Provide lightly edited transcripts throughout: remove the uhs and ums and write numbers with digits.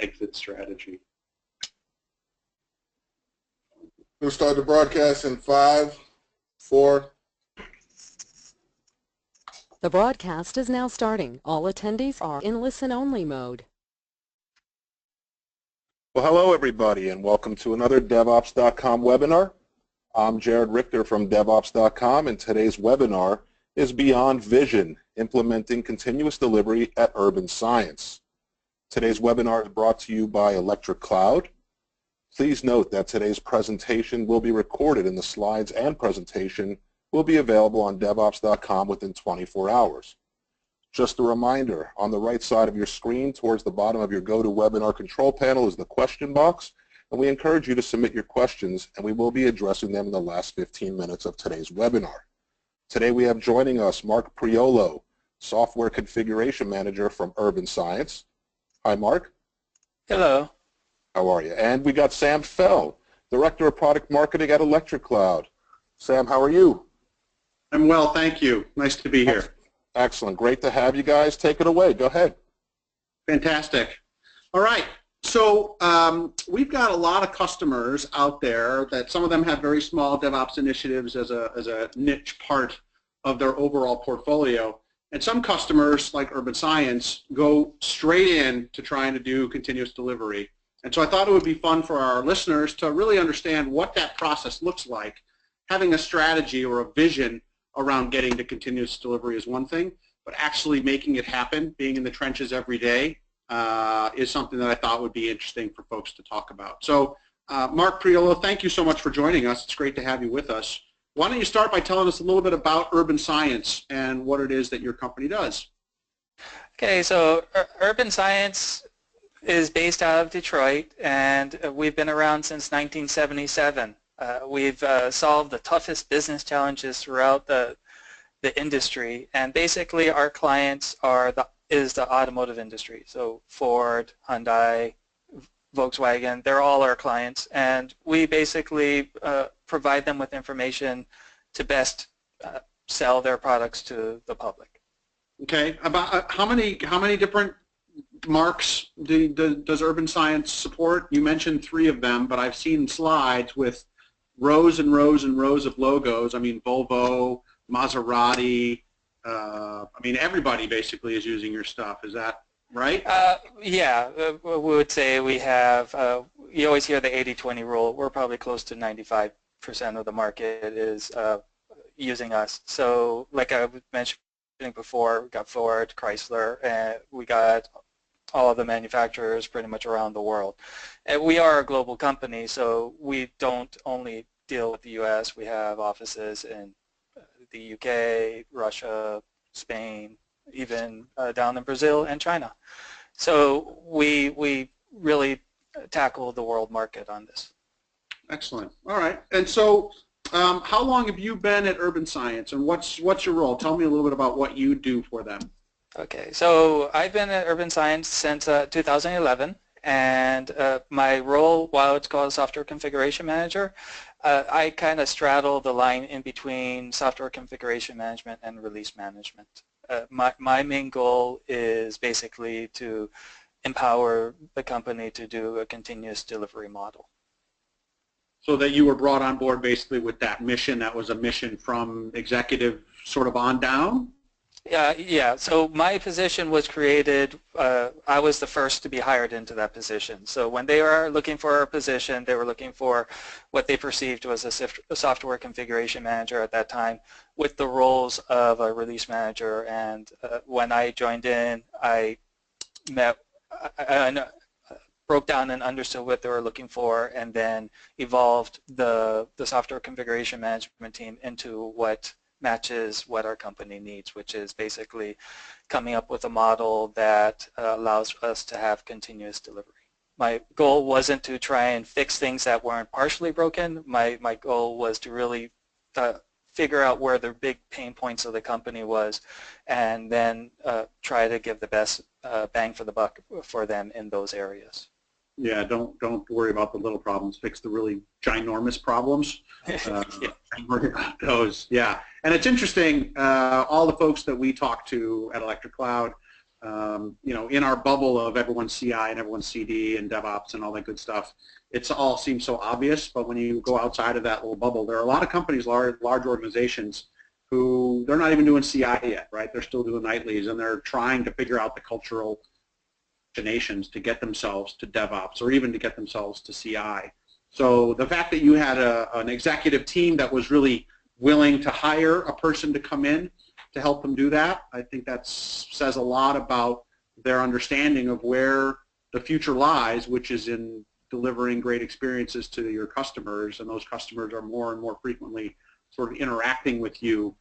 exit strategy. We'll start the broadcast in 5, 4. The broadcast is now starting. All attendees are in listen-only mode. Well, hello everybody, and welcome to another DevOps.com webinar. I'm Jared Richter from DevOps.com, and today's webinar is Beyond Vision, Implementing Continuous Delivery at UrbanScience. Today's webinar is brought to you by Electric Cloud. Please note that today's presentation will be recorded, and the slides and presentation will be available on DevOps.com within 24 hours. Just a reminder, on the right side of your screen towards the bottom of your GoToWebinar control panel is the question box, and we encourage you to submit your questions, and we will be addressing them in the last 15 minutes of today's webinar. Today we have joining us Mark Priolo, Software Configuration Manager from UrbanScience. Hi, Mark. Hello. How are you? And we got Sam Fell, Director of Product Marketing at Electric Cloud. Sam, how are you? I'm well, thank you. Nice to be here. Excellent. Great to have you guys. Take it away. Go ahead. Fantastic. All right. So we've got a lot of customers out there that some of them have very small DevOps initiatives as a niche part of their overall portfolio. And some customers, like UrbanScience, go straight in to trying to do continuous delivery. And so I thought it would be fun for our listeners to really understand what that process looks like. Having a strategy or a vision around getting to continuous delivery is one thing, but actually making it happen, being in the trenches every day, is something that I thought would be interesting for folks to talk about. So Mark Priolo, thank you so much for joining us. It's great to have you with us. Why don't you start by telling us a little bit about UrbanScience and what it is that your company does? Okay, so UrbanScience is based out of Detroit, and we've been around since 1977. We've solved the toughest business challenges throughout the industry, and basically our clients is the automotive industry. So Ford, Hyundai, Volkswagen, they're all our clients, and we basically provide them with information to best sell their products to the public. Okay, about how many different marks does UrbanScience support? You mentioned 3 of them, but I've seen slides with rows and rows and rows of logos. I mean, Volvo, Maserati, I mean, everybody basically is using your stuff. Is that right? Yeah, we would say we have, you always hear the 80-20 rule. We're probably close to 95% of the market is using us. So like I was mentioning before, we got Ford, Chrysler, and we got all of the manufacturers pretty much around the world. And we are a global company, so we don't only deal with the U.S. We have offices in the U.K., Russia, Spain, even down in Brazil and China. So we really tackle the world market on this. Excellent. All right. And so how long have you been at UrbanScience, and what's your role? Tell me a little bit about what you do for them. Okay, so I've been at UrbanScience since 2011, and my role, while it's called Software Configuration Manager, I kind of straddle the line in between Software Configuration Management and Release Management. My main goal is basically to empower the company to do a continuous delivery model. So that you were brought on board basically with that mission, that was a mission from executive sort of on down? Yeah, so my position was created, I was the first to be hired into that position. So when they were looking for a position, they were looking for what they perceived was a software configuration manager at that time with the roles of a release manager. And when I joined in, I broke down and understood what they were looking for, and then evolved the software configuration management team into what matches what our company needs, which is basically coming up with a model that allows us to have continuous delivery. My goal wasn't to try and fix things that weren't partially broken. My goal was to really figure out where the big pain points of the company was, and then try to give the best bang for the buck for them in those areas. Yeah, don't worry about the little problems. Fix the really ginormous problems. Worry about those. Yeah, and it's interesting. All the folks that we talk to at Electric Cloud, you know, in our bubble of everyone's CI and everyone's CD and DevOps and all that good stuff, it's all seems so obvious. But when you go outside of that little bubble, there are a lot of companies, large organizations, who they're not even doing CI yet, right? They're still doing nightlies, and they're trying to figure out the cultural destinations to get themselves to DevOps or even to get themselves to CI. So the fact that you had an executive team that was really willing to hire a person to come in to help them do that, I think that says a lot about their understanding of where the future lies, which is in delivering great experiences to your customers, and those customers are more and more frequently sort of interacting with you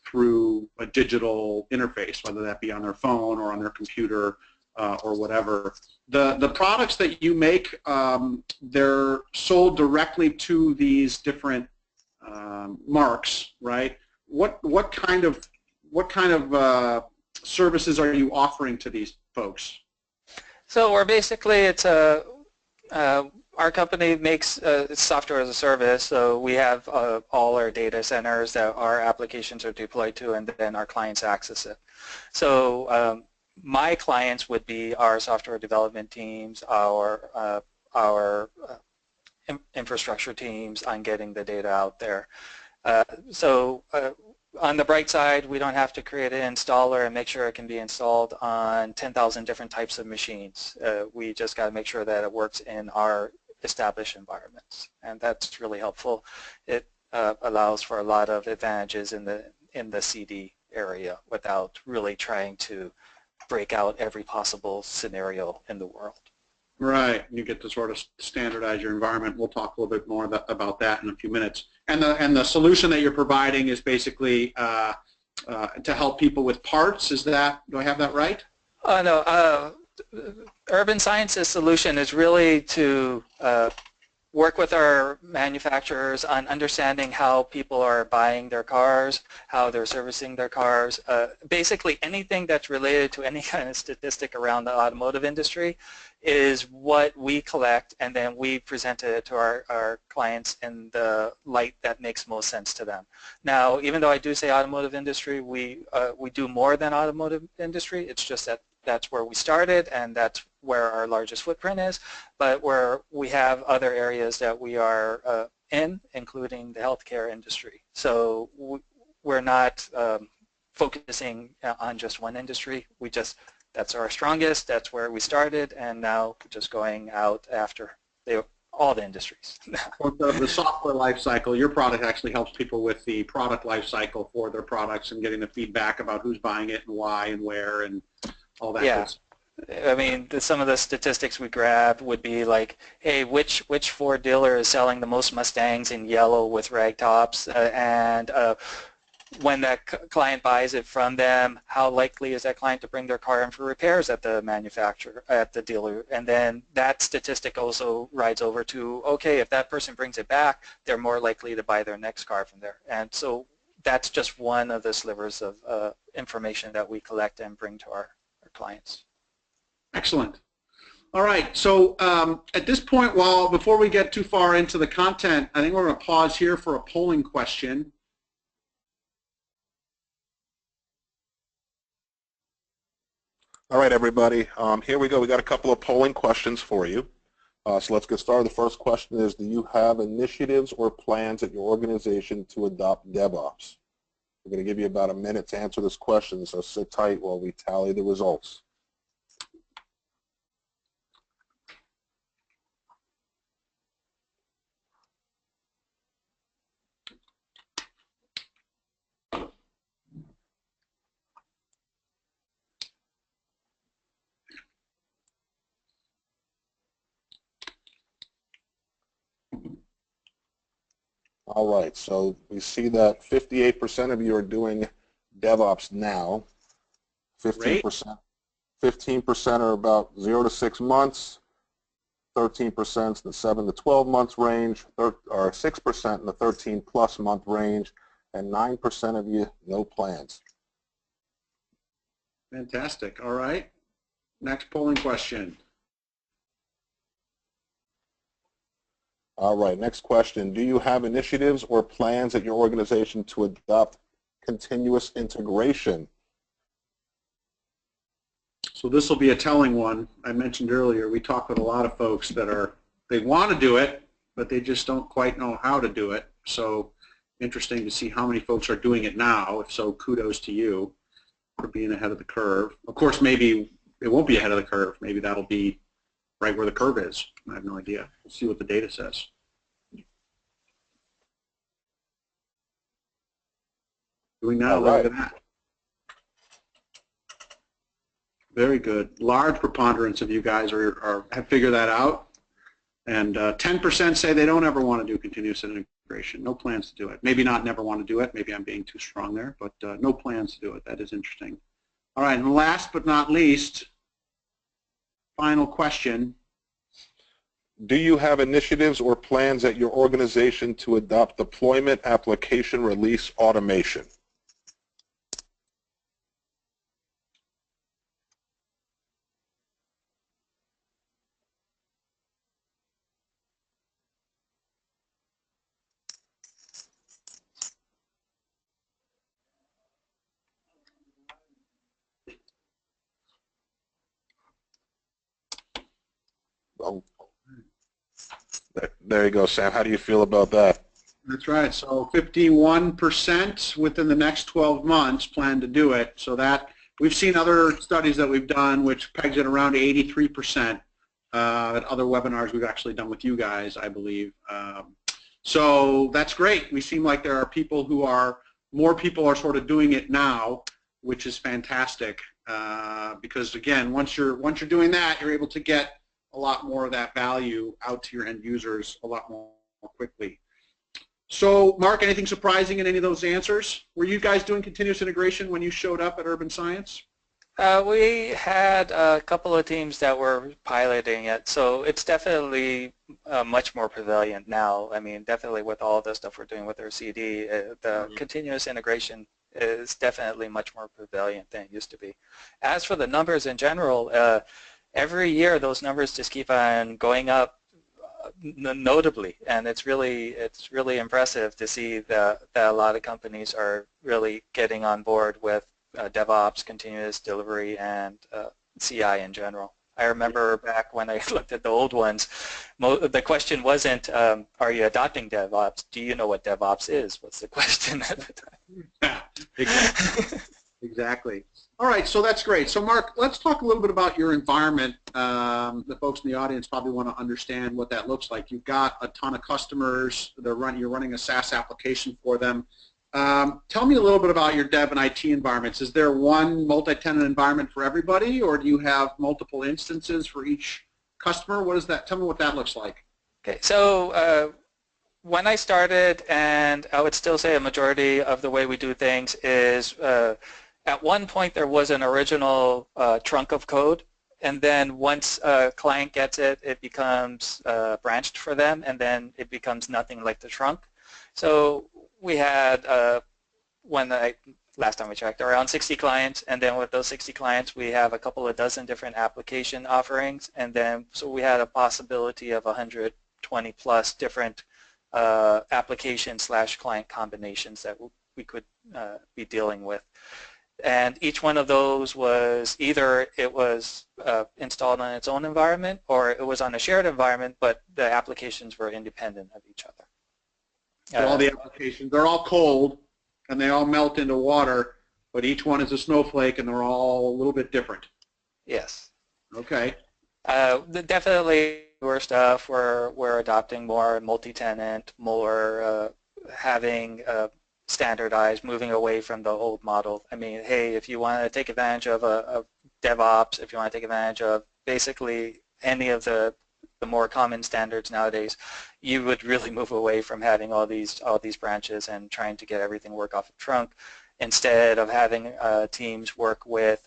through a digital interface, whether that be on their phone or on their computer or whatever. The products that you make, they're sold directly to these different marks, right? What kind of services are you offering to these folks? So we're basically, it's our company makes software as a service, so we have all our data centers that our applications are deployed to, and then our clients access it. So my clients would be our software development teams, our infrastructure teams on getting the data out there. On the bright side, we don't have to create an installer and make sure it can be installed on 10,000 different types of machines. We just got to make sure that it works in our established environments, and that's really helpful. It allows for a lot of advantages in the CD area without really trying to break out every possible scenario in the world. Right, you get to sort of standardize your environment. We'll talk a little bit more about that in a few minutes. And the solution that you're providing is basically to help people with parts. Is that, do I have that right? No, UrbanScience's solution is really to work with our manufacturers on understanding how people are buying their cars, how they're servicing their cars, basically anything that's related to any kind of statistic around the automotive industry is what we collect, and then we present it to our clients in the light that makes most sense to them. Now, even though I do say automotive industry, we do more than automotive industry. It's just that that's where we started, and that's where our largest footprint is, but where we have other areas that we are in, including the healthcare industry. So we're not focusing on just one industry. That's our strongest, that's where we started, and now we're just going out after all the industries. The software life cycle, your product actually helps people with the product life cycle for their products and getting the feedback about who's buying it and why and where and all that. Yeah. I mean, some of the statistics we grab would be like, hey, which Ford dealer is selling the most Mustangs in yellow with rag tops, and when that client buys it from them, how likely is that client to bring their car in for repairs at the manufacturer, at the dealer? And then that statistic also rides over to, okay, if that person brings it back, they're more likely to buy their next car from there. And so that's just one of the slivers of information that we collect and bring to our clients. Excellent. All right, so at this point, before we get too far into the content, I think we're going to pause here for a polling question. All right, everybody, here we go. We got a couple of polling questions for you. So let's get started. The first question is, do you have initiatives or plans at your organization to adopt DevOps? We're going to give you about a minute to answer this question, so sit tight while we tally the results. All right, so we see that 58% of you are doing DevOps now. 15% are about 0 to 6 months. 13% in the 7 to 12 months range, or 6% in the 13+ month range, and 9% of you no plans. Fantastic. All right. Next polling question. All right, next question. Do you have initiatives or plans at your organization to adopt continuous integration? So this will be a telling one. I mentioned earlier, we talk with a lot of folks that they want to do it, but they just don't quite know how to do it. So interesting to see how many folks are doing it now. If so, kudos to you for being ahead of the curve. Of course, maybe it won't be ahead of the curve. Maybe that'll be right where the curve is. I have no idea. We'll see what the data says. Doing that, look at that. Very good. Large preponderance of you guys have figured that out. And 10% say they don't ever want to do continuous integration. No plans to do it. Maybe not never want to do it. Maybe I'm being too strong there, but no plans to do it. That is interesting. All right, and last but not least, final question. Do you have initiatives or plans at your organization to adopt deployment application release automation? Well, there you go, Sam. How do you feel about that? That's right. So 51% within the next 12 months plan to do it. So that we've seen other studies that we've done which pegs it around 83% at other webinars we've actually done with you guys, I believe. So that's great. We seem like there are people more people are sort of doing it now, which is fantastic. Because again, once you're doing that, you're able to get a lot more of that value out to your end users a lot more quickly. So, Mark, anything surprising in any of those answers? Were you guys doing continuous integration when you showed up at UrbanScience? We had a couple of teams that were piloting it, so it's definitely much more prevalent now. I mean, definitely with all the stuff we're doing with our CD, the continuous integration is definitely much more prevalent than it used to be. As for the numbers in general, every year those numbers just keep on going up notably, and it's really impressive to see that a lot of companies are really getting on board with DevOps, continuous delivery, and CI in general. I remember back when I looked at the old ones, the question wasn't, are you adopting DevOps? Do you know what DevOps is? What's the question at the time? Yeah, exactly. Exactly. All right, so that's great. So Mark, let's talk a little bit about your environment. The folks in the audience probably want to understand what that looks like. You've got a ton of customers. You're running a SaaS application for them. Tell me a little bit about your dev and IT environments. Is there one multi-tenant environment for everybody, or do you have multiple instances for each customer? What is that? Tell me what that looks like. Okay, so when I started, and I would still say a majority of the way we do things is at one point there was an original trunk of code, and then once a client gets it, it becomes branched for them, and then it becomes nothing like the trunk. So we had, last time we checked, around 60 clients, and then with those 60 clients we have a couple of dozen different application offerings, and then so we had a possibility of 120 plus different application/client combinations that we could be dealing with. And each one of those was either it was installed on its own environment, or it was on a shared environment, but the applications were independent of each other. So all the applications, they're all cold, and they all melt into water, but each one is a snowflake, and they're all a little bit different. Yes. Okay. Definitely newer stuff, we're adopting more multi-tenant, more having standardized, moving away from the old model. I mean, hey, if you want to take advantage of DevOps, if you want to take advantage of basically any of the more common standards nowadays, you would really move away from having all these branches and trying to get everything work off a trunk, instead of having teams work with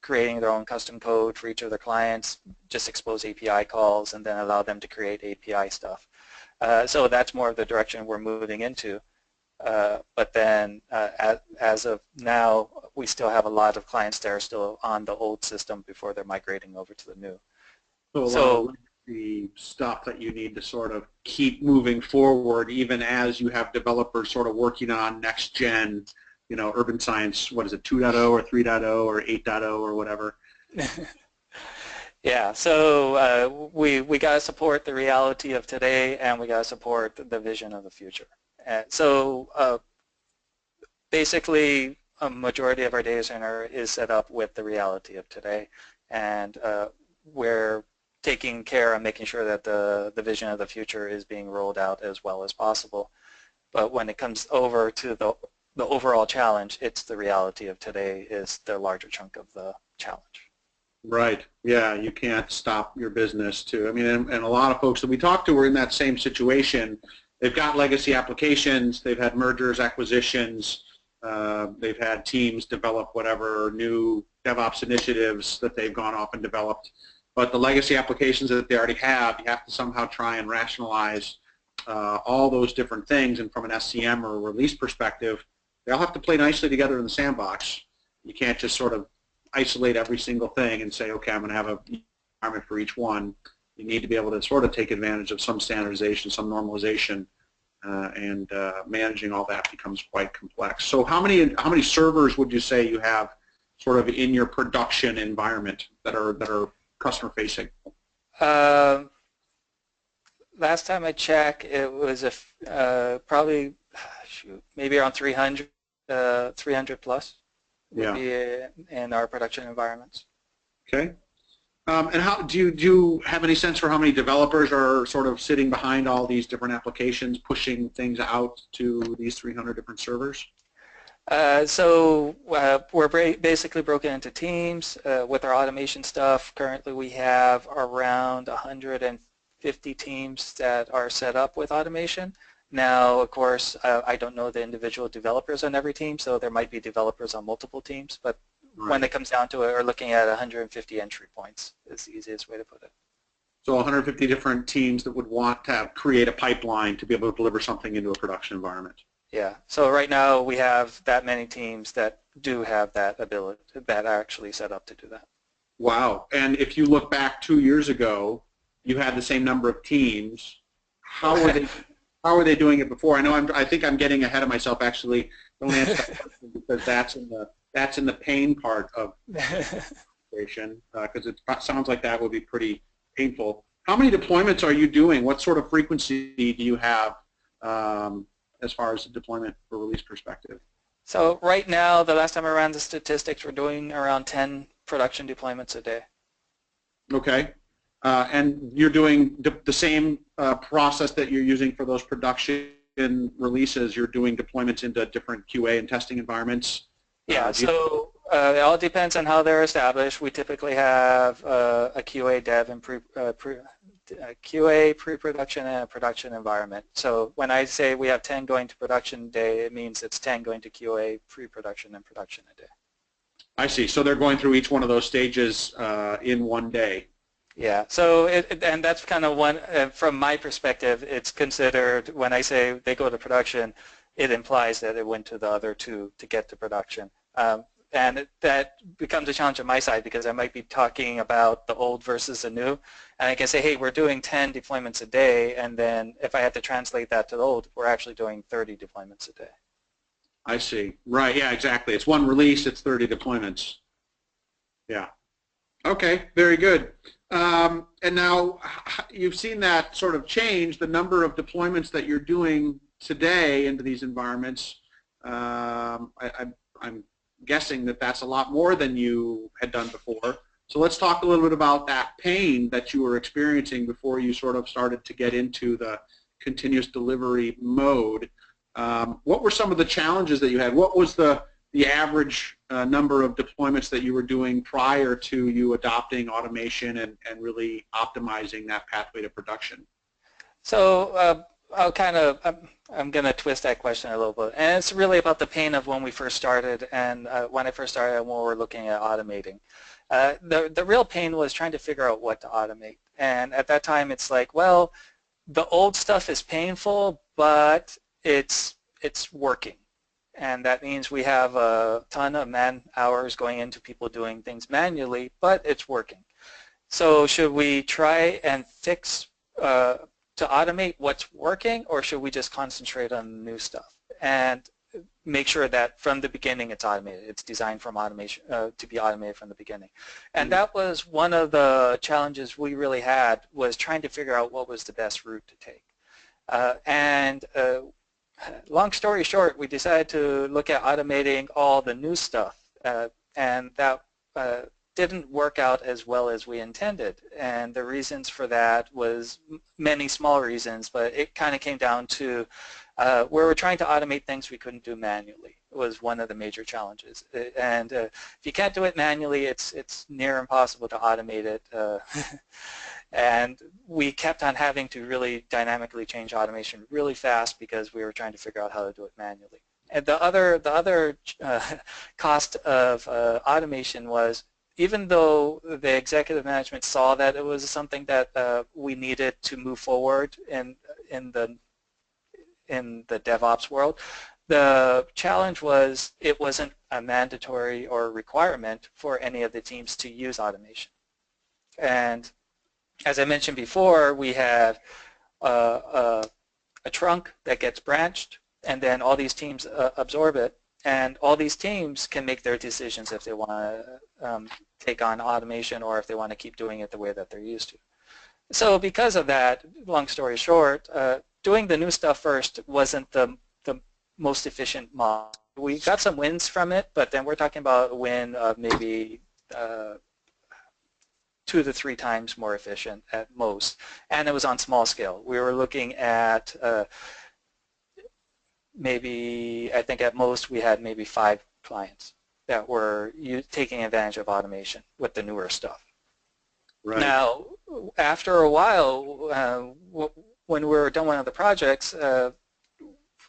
creating their own custom code for each of their clients, just expose API calls and then allow them to create API stuff. So that's more of the direction we're moving into. But then as of now, we still have a lot of clients that are still on the old system before they're migrating over to the new. So the stuff that you need to sort of keep moving forward, even as you have developers sort of working on next gen, UrbanScience, what is it, 2.0 or 3.0 or 8.0 or whatever. Yeah, so we got to support the reality of today, and we got to support the vision of the future. And so basically, a majority of our data center is set up with the reality of today, and we're taking care of making sure that the vision of the future is being rolled out as well as possible. But when it comes over to the overall challenge, it's the reality of today is the larger chunk of the challenge. Right. Yeah, you can't stop your business to. I mean, and a lot of folks that we talk to are in that same situation. They've got legacy applications. They've had mergers, acquisitions. They've had teams develop whatever new DevOps initiatives that they've gone off and developed. But the legacy applications that they already have, you have to somehow try and rationalize all those different things. And from an SCM or a release perspective, they all have to play nicely together in the sandbox. You can't just sort of isolate every single thing and say, okay, I'm going to have a requirement for each one. You need to be able to sort of take advantage of some standardization, some normalization, and managing all that becomes quite complex. So how many servers would you say you have sort of in your production environment that are customer facing? Last time I checked, it was probably maybe around 300 plus. Would be in our production environments. Okay. And how do you have any sense for how many developers are sort of sitting behind all these different applications, pushing things out to these 300 different servers? So we're basically broken into teams with our automation stuff. Currently, we have around 150 teams that are set up with automation. Now, of course, I don't know the individual developers on every team, so there might be developers on multiple teams, but when it comes down to it, we're looking at 150 entry points is the easiest way to put it. So 150 different teams that would want to create a pipeline to be able to deliver something into a production environment. Yeah, so right now we have that many teams that do have that ability, that are actually set up to do that. Wow, and if you look back 2 years ago, you had the same number of teams. How were they doing it before? I think I'm getting ahead of myself. Actually, don't answer that question because that's in the pain part of administration because it sounds like that would be pretty painful. How many deployments are you doing? What sort of frequency do you have as far as the deployment for release perspective? So right now, the last time I ran the statistics, we're doing around 10 production deployments a day. Okay. And you're doing the same process that you're using for those production releases. You're doing deployments into different QA and testing environments. Yeah, so it all depends on how they're established. We typically have a QA dev and QA pre-production and a production environment. So when I say we have 10 going to production day, it means it's 10 going to QA, pre-production, and production a day. I see. So they're going through each one of those stages in one day. Yeah, so and that's kind of one, from my perspective, it's considered, when I say they go to production, it implies that it went to the other two to get to production. And that becomes a challenge on my side because I might be talking about the old versus the new. And I can say, hey, we're doing 10 deployments a day, and then if I had to translate that to the old, we're actually doing 30 deployments a day. I see. Right, yeah, exactly. It's one release, it's 30 deployments. Yeah. Okay, very good. And now you've seen that sort of change, the number of deployments that you're doing today into these environments. I'm guessing that that's a lot more than you had done before. So let's talk a little bit about that pain that you were experiencing before you sort of started to get into the continuous delivery mode. What were some of the challenges that you had? What was the average number of deployments that you were doing prior to you adopting automation and really optimizing that pathway to production? So I'm going to twist that question a little bit. And it's really about the pain of when we first started and when I first started and when we were looking at automating. The real pain was trying to figure out what to automate. And at that time, it's like, well, the old stuff is painful, but it's working. And that means we have a ton of man hours going into people doing things manually, but it's working. So should we try and fix to automate what's working, or should we just concentrate on new stuff? And make sure that from the beginning it's automated. It's designed from automation to be automated from the beginning. And that was one of the challenges we really had, was trying to figure out what was the best route to take. Long story short, we decided to look at automating all the new stuff, and that didn't work out as well as we intended. And the reasons for that was many small reasons, but it kind of came down to where we're trying to automate things we couldn't do manually. It was one of the major challenges. And if you can't do it manually, it's near impossible to automate it. And we kept on having to really dynamically change automation really fast because we were trying to figure out how to do it manually. And the other cost of automation was, even though the executive management saw that it was something that we needed to move forward in the DevOps world, the challenge was it wasn't a mandatory or requirement for any of the teams to use automation. And as I mentioned before, we have a trunk that gets branched, and then all these teams absorb it, and all these teams can make their decisions if they want to take on automation or if they want to keep doing it the way that they're used to. So because of that, long story short, doing the new stuff first wasn't the most efficient model. We got some wins from it, but then we're talking about a win of maybe 2 to 3 times more efficient at most, and it was on small scale. We were looking at maybe, I think at most we had maybe 5 clients that were taking advantage of automation with the newer stuff. Right. Now, after a while, when we were done one of the projects,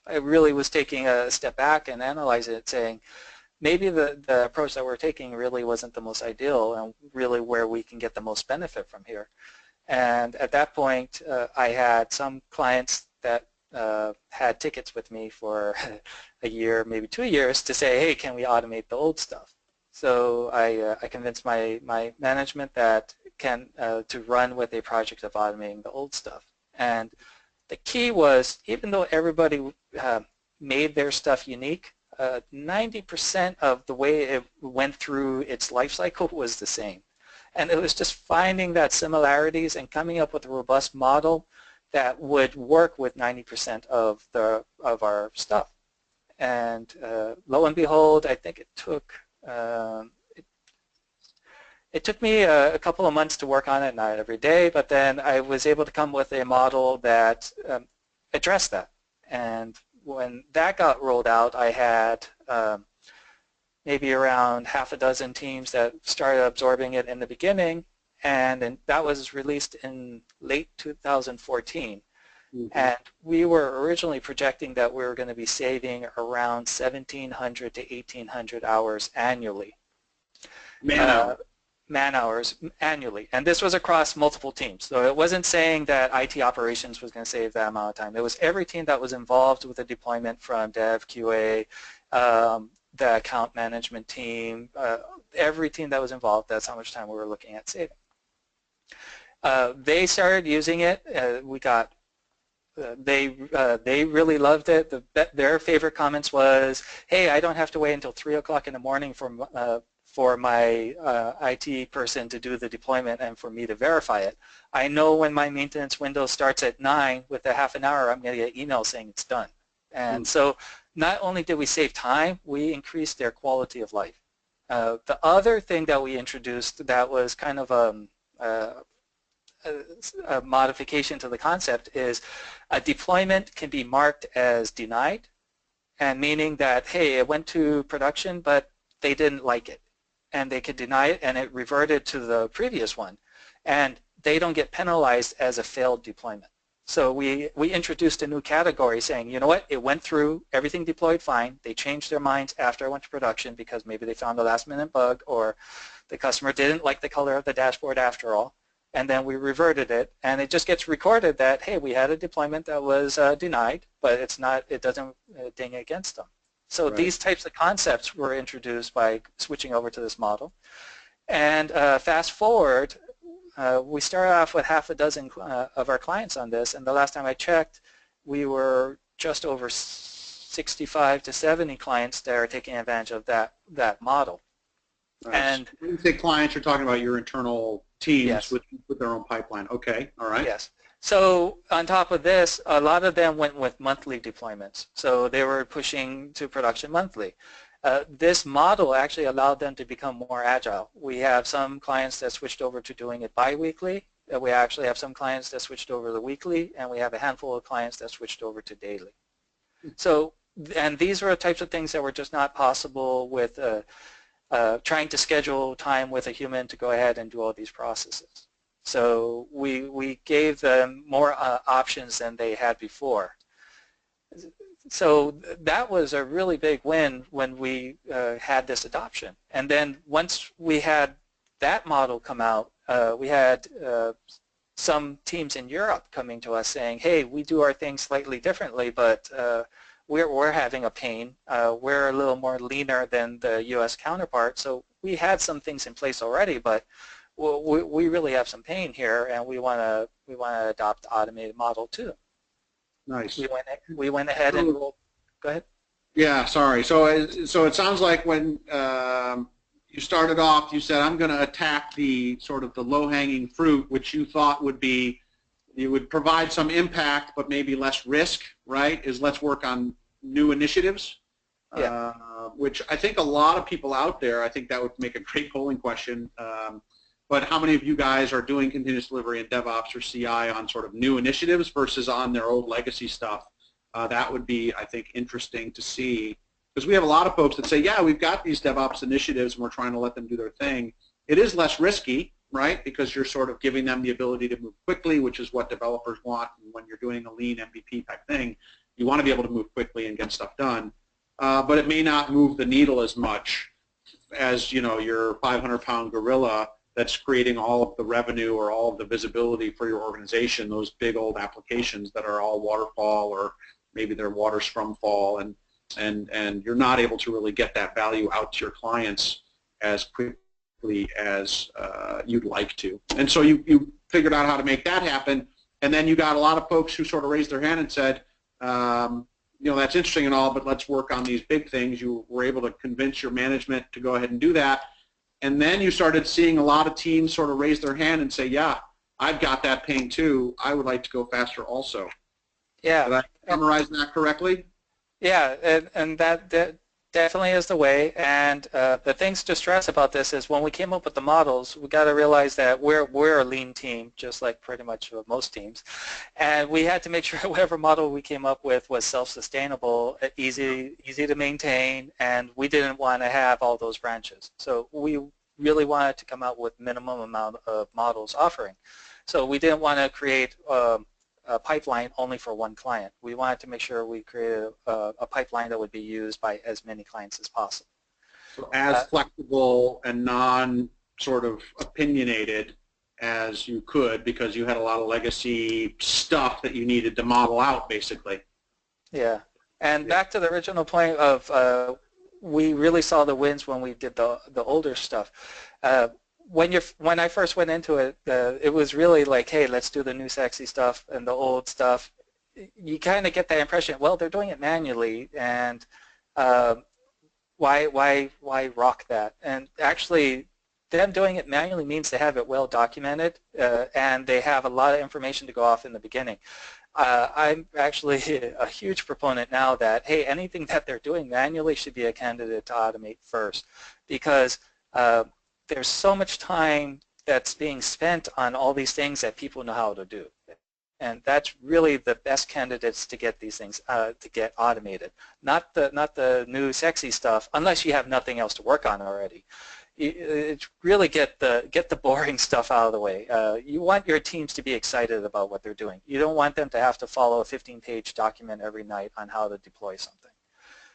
I really was taking a step back and analyzing it, saying maybe the approach that we're taking really wasn't the most ideal and really where we can get the most benefit from here. And at that point, I had some clients that had tickets with me for a year, maybe 2 years, to say, hey, can we automate the old stuff? So I convinced my management that to run with a project of automating the old stuff. And the key was, even though everybody made their stuff unique, 90% of the way it went through its life cycle was the same. And it was just finding that similarities and coming up with a robust model that would work with 90% of our stuff. And lo and behold, I think it took me a couple of months to work on it, not every day, but then I was able to come with a model that addressed that. And when that got rolled out, I had maybe around half a dozen teams that started absorbing it in the beginning, and that was released in late 2014. Mm-hmm. And we were originally projecting that we were going to be saving around 1,700 to 1,800 hours annually. Man-hours annually. And this was across multiple teams. So it wasn't saying that IT operations was going to save that amount of time. It was every team that was involved with the deployment, from dev, QA, the account management team, every team that was involved. That's how much time we were looking at saving. They started using it. They really loved it. Their favorite comments was, hey, I don't have to wait until 3 o'clock in the morning for my IT person to do the deployment and for me to verify it. I know when my maintenance window starts at 9, with a half an hour, I'm going to get email saying it's done. And so not only did we save time, we increased their quality of life. The other thing that we introduced that was kind of a modification to the concept is a deployment can be marked as denied, and meaning that, hey, it went to production, but they didn't like it. And they could deny it, and it reverted to the previous one, and they don't get penalized as a failed deployment. So we introduced a new category saying, you know what, it went through, everything deployed fine, they changed their minds after I went to production because maybe they found a last-minute bug, or the customer didn't like the color of the dashboard after all, and then we reverted it, and it just gets recorded that, hey, we had a deployment that was denied, but it doesn't ding against them. So right. These types of concepts were introduced by switching over to this model. And fast forward, we started off with half a dozen of our clients on this, and the last time I checked, we were just over 65 to 70 clients that are taking advantage of that model. Nice. And when you say clients, you're talking about your internal teams yes. with their own pipeline. Okay, all right. Yes. So on top of this, a lot of them went with monthly deployments. So they were pushing to production monthly. This model actually allowed them to become more agile. We have some clients that switched over to doing it bi-weekly. We actually have some clients that switched over to weekly, and we have a handful of clients that switched over to daily. So, and these were the types of things that were just not possible with trying to schedule time with a human to go ahead and do all these processes. So we gave them more options than they had before. So that was a really big win when we had this adoption. And then once we had that model come out, we had some teams in Europe coming to us saying, hey, we do our things slightly differently, but we're having a pain. We're a little more leaner than the U.S. counterpart, so we had some things in place already, but we really have some pain here, and we want to adopt the automated model too. Nice. We went ahead and go ahead. Yeah, sorry. So it sounds like when you started off, you said, I'm going to attack the sort of the low-hanging fruit, which you thought would be, you would provide some impact but maybe less risk, right, is let's work on new initiatives, yeah. Which I think a lot of people out there, I think that would make a great polling question, but how many of you guys are doing continuous delivery in DevOps or CI on sort of new initiatives versus on their old legacy stuff? That would be, I think, interesting to see, because we have a lot of folks that say, yeah, we've got these DevOps initiatives and we're trying to let them do their thing. It is less risky, right, because you're sort of giving them the ability to move quickly, which is what developers want. And when you're doing a lean MVP type thing, you want to be able to move quickly and get stuff done. But it may not move the needle as much as, you know, your 500-pound gorilla that's creating all of the revenue or all of the visibility for your organization, those big old applications that are all waterfall or maybe they're water scrum fall, and you're not able to really get that value out to your clients as quickly as you'd like to. And so you figured out how to make that happen, and then you got a lot of folks who sort of raised their hand and said, you know, that's interesting and all, but let's work on these big things. You were able to convince your management to go ahead and do that. And then you started seeing a lot of teams sort of raise their hand and say, yeah, I've got that pain too. I would like to go faster also. Yeah. Did I summarize that correctly? Yeah, and that definitely is the way. And the things to stress about this is when we came up with the models, we got to realize that we're a lean team, just like pretty much most teams. And we had to make sure whatever model we came up with was self-sustainable, easy to maintain, and we didn't want to have all those branches. So we really wanted to come out with minimum amount of models offering. So we didn't want to create a pipeline only for one client. We wanted to make sure we created a pipeline that would be used by as many clients as possible. So as flexible and non-sort of opinionated as you could, because you had a lot of legacy stuff that you needed to model out, basically. Yeah, and back to the original point of we really saw the wins when we did the older stuff. When I first went into it, it was really like, hey, let's do the new sexy stuff and the old stuff. You kind of get that impression, well, they're doing it manually, and why rock that? And actually, them doing it manually means they have it well documented, and they have a lot of information to go off in the beginning. I'm actually a huge proponent now that, hey, anything that they're doing manually should be a candidate to automate first, because there's so much time that's being spent on all these things that people know how to do. And that's really the best candidates to get these things, to get automated. Not the new sexy stuff, unless you have nothing else to work on already. It's really get the boring stuff out of the way. You want your teams to be excited about what they're doing. You don't want them to have to follow a 15-page document every night on how to deploy something.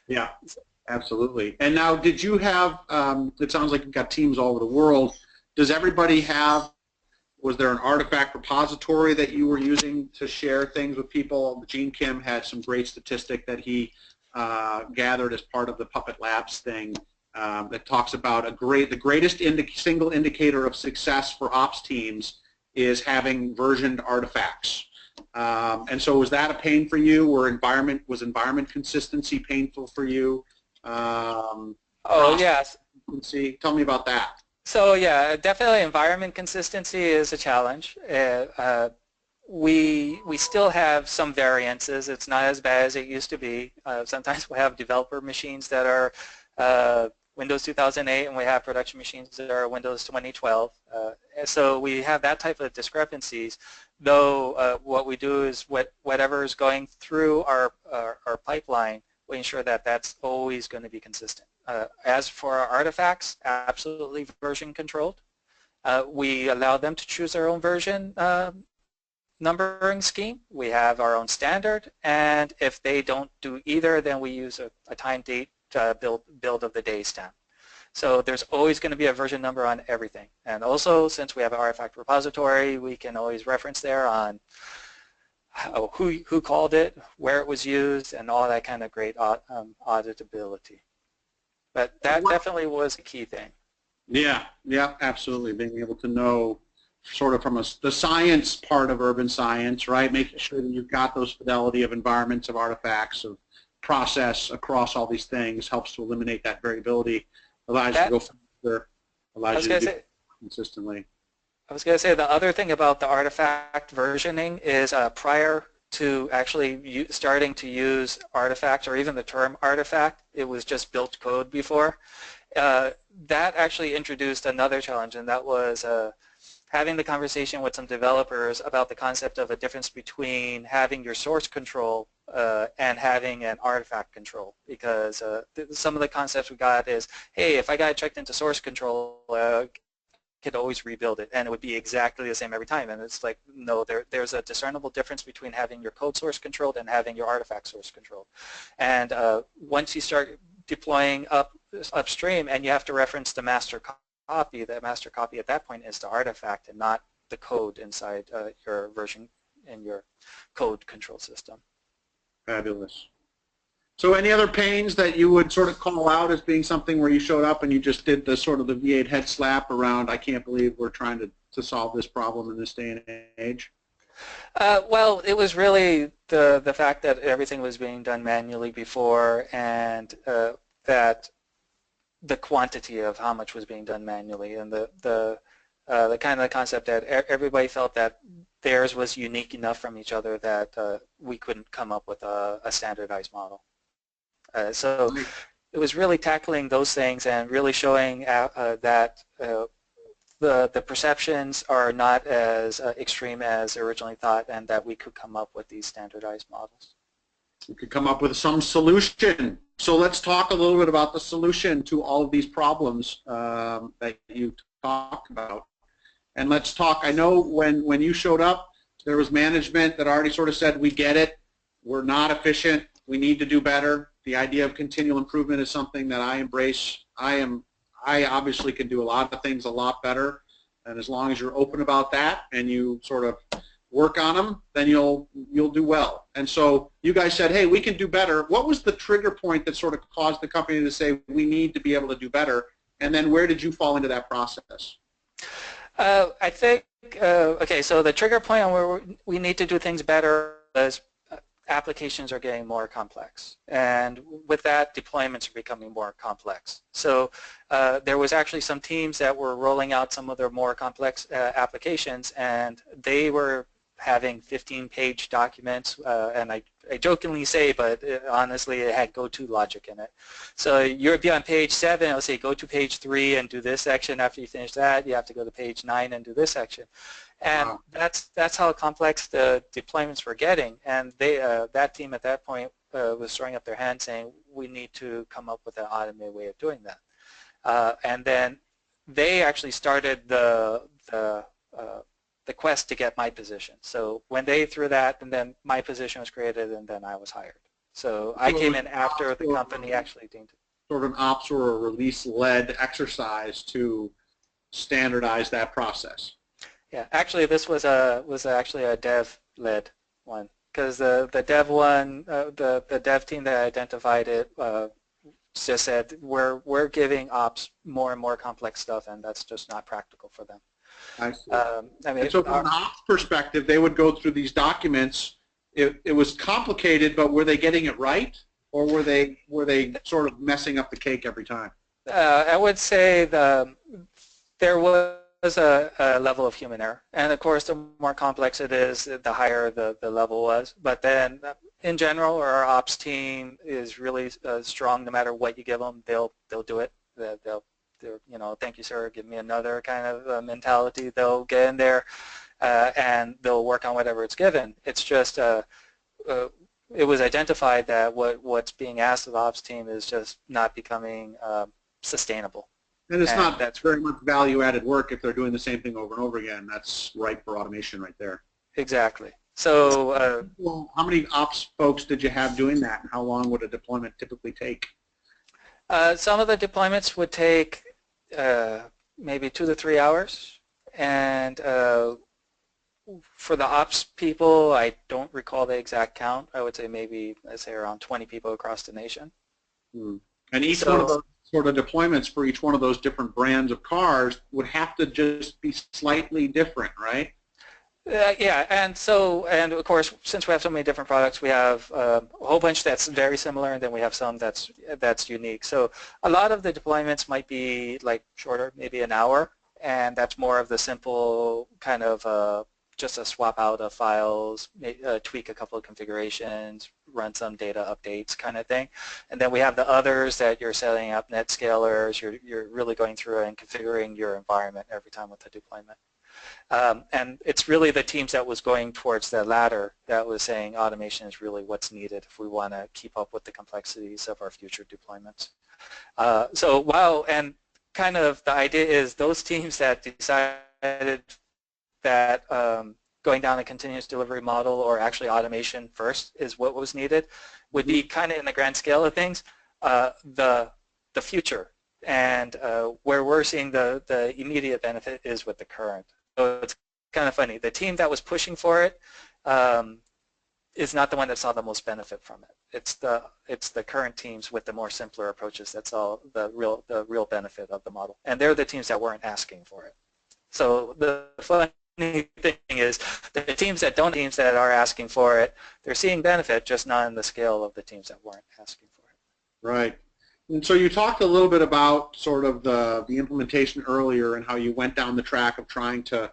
Yeah. Absolutely. And now, did you have, it sounds like you've got teams all over the world. Does everybody have, was there an artifact repository that you were using to share things with people? Gene Kim had some great statistic that he gathered as part of the Puppet Labs thing that talks about the greatest single indicator of success for ops teams is having versioned artifacts. And so was that a pain for you, or was environment consistency painful for you? Oh, yes. Tell me about that. So yeah, definitely environment consistency is a challenge. We still have some variances. It's not as bad as it used to be. Sometimes we have developer machines that are Windows 2008, and we have production machines that are Windows 2012. So we have that type of discrepancies. Though what we do is whatever is going through our pipeline, we ensure that that's always going to be consistent. As for our artifacts, absolutely version controlled. We allow them to choose their own version numbering scheme. We have our own standard, and if they don't do either, then we use a time date build of the day stamp. So there's always going to be a version number on everything. And also, since we have an artifact repository, we can always reference there on who called it, where it was used, and all that kind of great auditability. But that definitely was a key thing. Yeah, absolutely. Being able to know sort of from the science part of urban science, right? Making sure that you've got those fidelity of environments, of artifacts, of process across all these things helps to eliminate that variability, allows you to go faster, allows you to do it consistently. I was going to say the other thing about the artifact versioning is prior to actually starting to use artifacts or even the term artifact, it was just built code before. That actually introduced another challenge, and that was having the conversation with some developers about the concept of a difference between having your source control and having an artifact control, because some of the concepts we got is, hey, if I got checked into source control, could always rebuild it, and it would be exactly the same every time. And it's like, no, there's a discernible difference between having your code source controlled and having your artifact source controlled. And once you start deploying upstream, and you have to reference the master copy, the master copy at that point is the artifact and not the code inside your version and your code control system. Fabulous. So any other pains that you would sort of call out as being something where you showed up and you just did the sort of the V8 head slap around, I can't believe we're trying to solve this problem in this day and age? Well, it was really the fact that everything was being done manually before, and that the quantity of how much was being done manually, and the kind of concept that everybody felt that theirs was unique enough from each other that we couldn't come up with a standardized model. So it was really tackling those things and really showing that the perceptions are not as extreme as originally thought, and that we could come up with these standardized models. We could come up with some solution. So let's talk a little bit about the solution to all of these problems that you talked about. And let's talk, I know when you showed up, there was management that already sort of said, we get it, we're not efficient, we need to do better. The idea of continual improvement is something that I embrace. I obviously can do a lot of things a lot better, and as long as you're open about that and you sort of work on them, then you'll do well. And so you guys said, hey, we can do better. What was the trigger point that sort of caused the company to say we need to be able to do better? And then where did you fall into that process? I think, okay, so the trigger point on where we need to do things better is applications are getting more complex, and with that, deployments are becoming more complex. So there was actually some teams that were rolling out some of their more complex applications, and they were having 15-page documents, and I jokingly say, but honestly, it had go-to logic in it. So you would be on page 7, it'll say go to page 3 and do this section. After you finish that, you have to go to page 9 and do this section. And wow, that's how complex the deployments were getting. And they, that team at that point was throwing up their hand saying, we need to come up with an automated way of doing that. And then they actually started the quest to get my position. So when they threw that, and then my position was created, and then I was hired. So I came in after the company actually deemed it. Sort of an ops or a release-led exercise to standardize that process. Yeah, actually, this was actually a dev-led one, because the dev one, the dev team that identified it just said we're giving ops more and more complex stuff, and that's just not practical for them. I see. I mean, And so from an ops perspective, they would go through these documents. It was complicated, but were they getting it right, or were they sort of messing up the cake every time? I would say there was a level of human error, and of course, the more complex it is, the higher the level was. But then, in general, our ops team is really strong. No matter what you give them, they'll do it. They'll you know, thank you, sir, give me another kind of mentality. They'll get in there and they'll work on whatever it's given. It's just it was identified that what's being asked of the ops team is just not becoming sustainable. And it's not that's very much value-added work if they're doing the same thing over and over again. That's ripe for automation right there. Exactly. So well, how many ops folks did you have doing that, and how long would a deployment typically take? Some of the deployments would take maybe 2 to 3 hours, and for the ops people, I don't recall the exact count. I would say maybe, let's say, around 20 people across the nation. And each one of those sort of deployments for each one of those different brands of cars would have to just be slightly different, right? Yeah, and of course, since we have so many different products, we have a whole bunch that's very similar, and then we have some that's unique. So a lot of the deployments might be like shorter, maybe an hour, and that's more of the simple kind of just a swap out of files, tweak a couple of configurations, run some data updates kind of thing. And then we have the others that you're setting up net scalers, you're really going through and configuring your environment every time with the deployment. And it's really the teams that was going towards the latter that was saying automation is really what's needed if we want to keep up with the complexities of our future deployments. So wow, and kind of the idea is those teams that decided that going down a continuous delivery model or actually automation first is what was needed would be kind of in the grand scale of things the future, and where we're seeing the immediate benefit is with the current. So it's kind of funny. The team that was pushing for it is not the one that saw the most benefit from it. It's the current teams with the more simpler approaches that saw the real benefit of the model, and they're the teams that weren't asking for it. So the funny thing is the teams that are asking for it, they're seeing benefit, just not in the scale of the teams that weren't asking for it. Right. And so you talked a little bit about sort of the implementation earlier and how you went down the track of trying to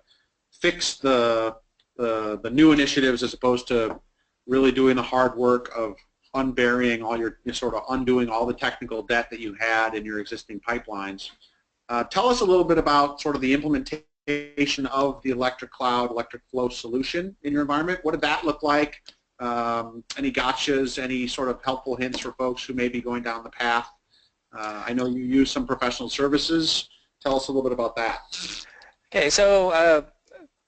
fix the new initiatives as opposed to really doing the hard work of unburying all your, sort of undoing all the technical debt that you had in your existing pipelines. Tell us a little bit about sort of the implementation of the electric cloud, electric flow solution in your environment. What did that look like? Any gotchas, any sort of helpful hints for folks who may be going down the path? I know you use some professional services. Tell us a little bit about that. Okay, so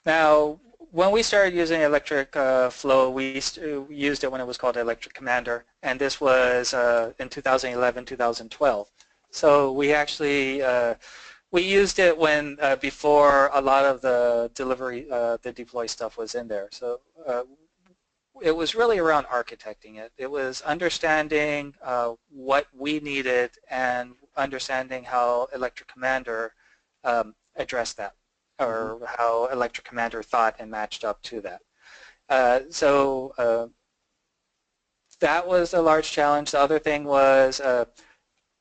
now when we started using electric flow, we used it when it was called Electric Commander, and this was in 2011, 2012. So we actually we used it when before a lot of the the deploy stuff was in there. So it was really around architecting it. It was understanding what we needed and understanding how Electric Commander addressed that, or how Electric Commander thought and matched up to that. So that was a large challenge. The other thing was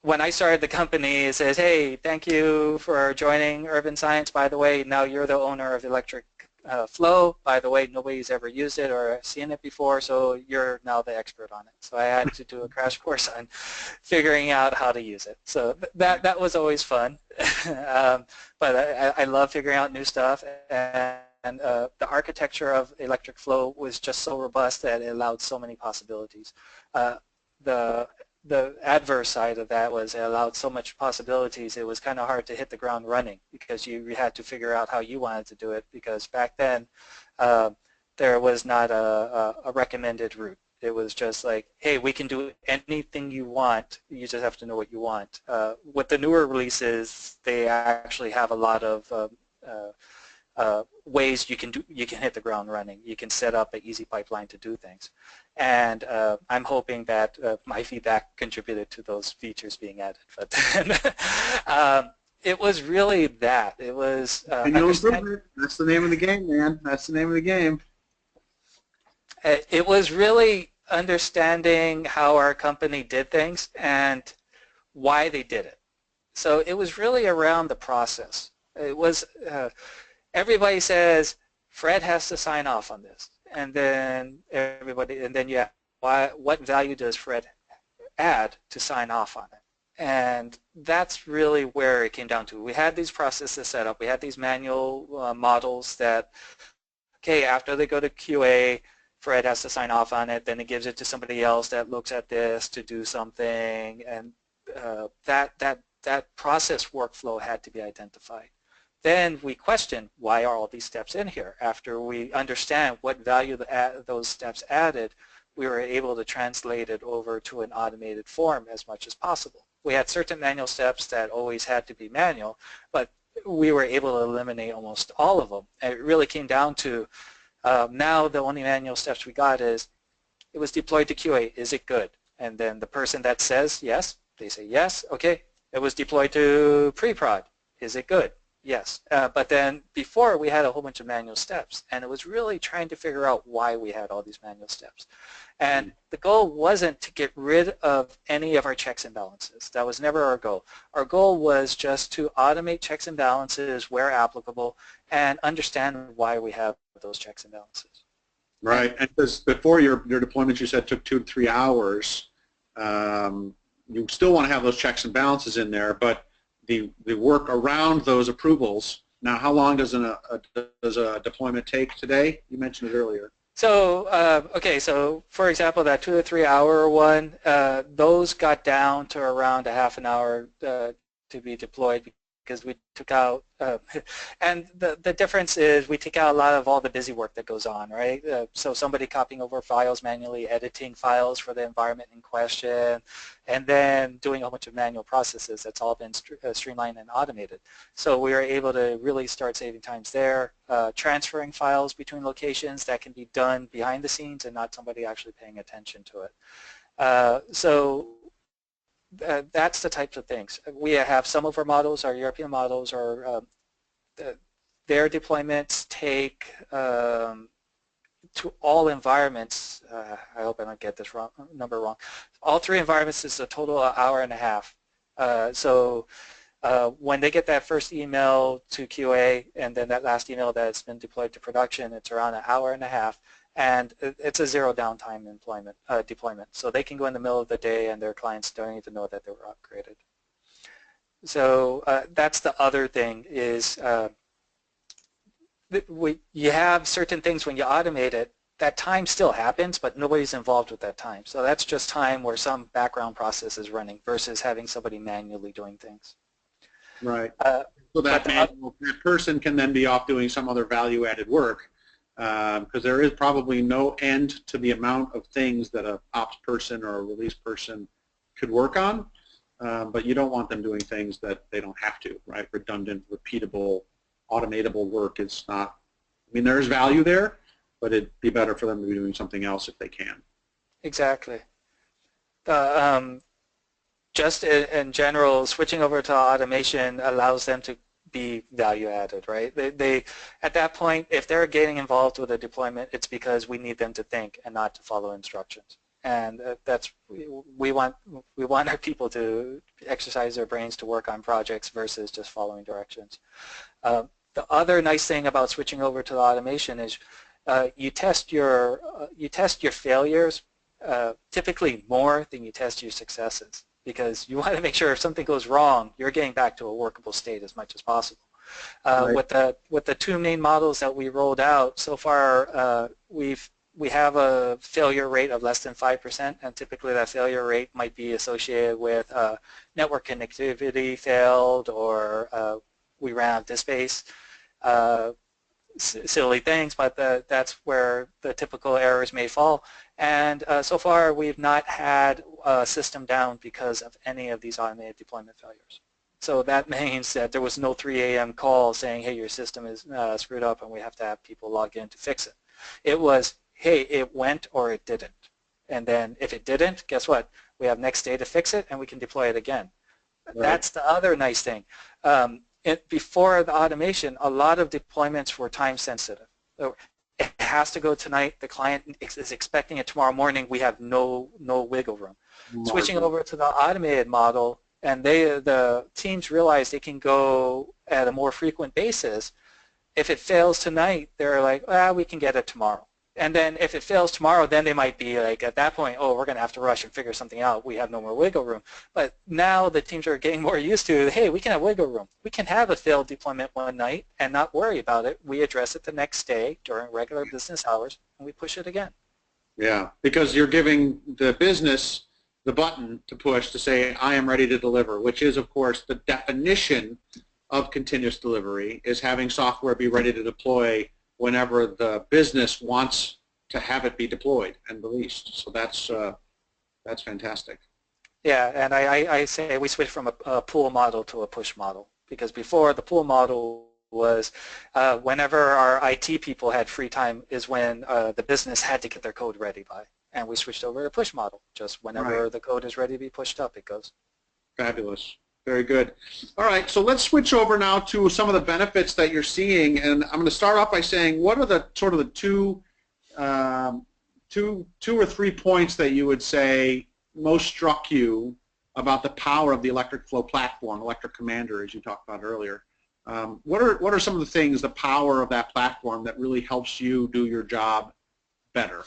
when I started the company, it says, hey, thank you for joining UrbanScience. By the way, now you're the owner of Electric Flow. By the way, nobody's ever used it or seen it before, so you're now the expert on it. So I had to do a crash course on figuring out how to use it. So that was always fun. But I love figuring out new stuff. And the architecture of Electric Flow was just so robust that it allowed so many possibilities. The adverse side of that was it allowed so much possibilities, it was kind of hard to hit the ground running because you had to figure out how you wanted to do it, because back then there was not a recommended route. It was just like, hey, we can do anything you want, you just have to know what you want. With the newer releases, they actually have a lot of ways you can hit the ground running. You can set up an easy pipeline to do things, and I'm hoping that my feedback contributed to those features being added. But It was really that. It was Continual improvement. That's the name of the game, man. That's the name of the game. It was really understanding how our company did things and why they did it. So it was really around the process. It was everybody says Fred has to sign off on this, and then yeah, what value does Fred add to sign off on it? And that's really where it came down to. We had these processes set up. We had these manual models that, okay, after they go to QA, Fred has to sign off on it, then it gives it to somebody else that looks at this to do something, and that process workflow had to be identified. Then we question, why are all these steps in here? After we understand what value those steps added, we were able to translate it over to an automated form as much as possible. We had certain manual steps that always had to be manual, but we were able to eliminate almost all of them. And it really came down to now the only manual steps we got is it was deployed to QA, is it good? And then the person that says yes, they say yes, okay. It was deployed to pre-prod, is it good? Yes. But then before we had a whole bunch of manual steps, and it was really trying to figure out why we had all these manual steps. And the goal wasn't to get rid of any of our checks and balances. That was never our goal. Our goal was just to automate checks and balances where applicable and understand why we have those checks and balances. Right, and because before your deployment you said took 2 to 3 hours, you still want to have those checks and balances in there, but the work around those approvals. Now, how long does a deployment take today? You mentioned it earlier. So, okay, so for example, that 2 to 3 hour one, those got down to around a half an hour to be deployed because we took out, and the difference is we take out a lot of all the busy work that goes on, right? So somebody copying over files manually, editing files for the environment in question, and then doing a whole bunch of manual processes. That's all been streamlined and automated. So we were able to really start saving times there, transferring files between locations that can be done behind the scenes and not somebody actually paying attention to it. So that's the types of things. We have some of our models, our European models, or their deployments take to all environments, I hope I don't get this number wrong, all 3 environments is a total of 1.5 hours. So when they get that first email to QA and then that last email that's been deployed to production, it's around 1.5 hours. And it's a zero downtime deployment. So they can go in the middle of the day and their clients don't even know that they were upgraded. So that's the other thing is you have certain things when you automate it, that time still happens, but nobody's involved with that time. So that's just time where some background process is running versus having somebody manually doing things. Right. So that person can then be off doing some other value-added work. Because there is probably no end to the amount of things that an ops person or a release person could work on, but you don't want them doing things that they don't have to, right? Redundant, repeatable, automatable work is not, I mean, there's value there, but it'd be better for them to be doing something else if they can. Exactly. Just in general, switching over to automation allows them to be value added, right? They at that point, if they're getting involved with a deployment, it's because we need them to think and not to follow instructions. And that's we want our people to exercise their brains to work on projects versus just following directions. The other nice thing about switching over to the automation is you test your failures typically more than you test your successes, because you want to make sure if something goes wrong, you're getting back to a workable state as much as possible. Right. With the 2 main models that we rolled out so far, we have a failure rate of less than 5%, and typically that failure rate might be associated with network connectivity failed, or we ran out of disk space. Silly things, but that's where the typical errors may fall. And so far, we've not had a system down because of any of these automated deployment failures. So that means that there was no 3 a.m. call saying, hey, your system is screwed up and we have to have people log in to fix it. It was, hey, it went or it didn't. And then if it didn't, guess what? We have next day to fix it and we can deploy it again. That's the other nice thing. Before the automation, a lot of deployments were time sensitive. So it has to go tonight. The client is expecting it tomorrow morning. We have no wiggle room. Switching over to the automated model, and the teams realize they can go at a more frequent basis. If it fails tonight, they're like, well, we can get it tomorrow. And then if it fails tomorrow, then they might be like, at that point, oh, we're going to have to rush and figure something out. We have no more wiggle room. But now the teams are getting more used to, hey, we can have wiggle room. We can have a failed deployment one night and not worry about it. We address it the next day during regular business hours, and we push it again. Yeah, because you're giving the business the button to push to say, I am ready to deliver, which is, of course, the definition of continuous delivery, is having software be ready to deploy whenever the business wants to have it be deployed and released. So that's fantastic. Yeah, and I say we switched from a pull model to a push model, because before the pull model was whenever our IT people had free time is when the business had to get their code ready by. And we switched over to push model. Just whenever the code is ready to be pushed up, it goes. Fabulous. Very good. All right, so let's switch over now to some of the benefits that you're seeing, and I'm going to start off by saying, what are the sort of the two or three points that you would say most struck you about the power of the Electric Flow platform, Electric Commander, as you talked about earlier? What are some of the things, the power of that platform that really helps you do your job better?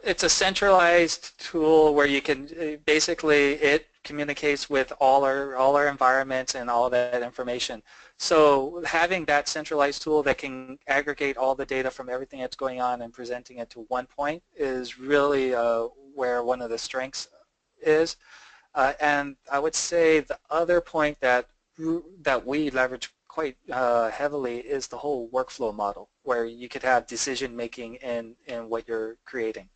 It's a centralized tool where you can basically it communicates with all our environments and all that information. So having that centralized tool that can aggregate all the data from everything that's going on and presenting it to one point is really where one of the strengths is. And I would say the other point that we leverage quite heavily is the whole workflow model, where you could have decision making in what you're creating.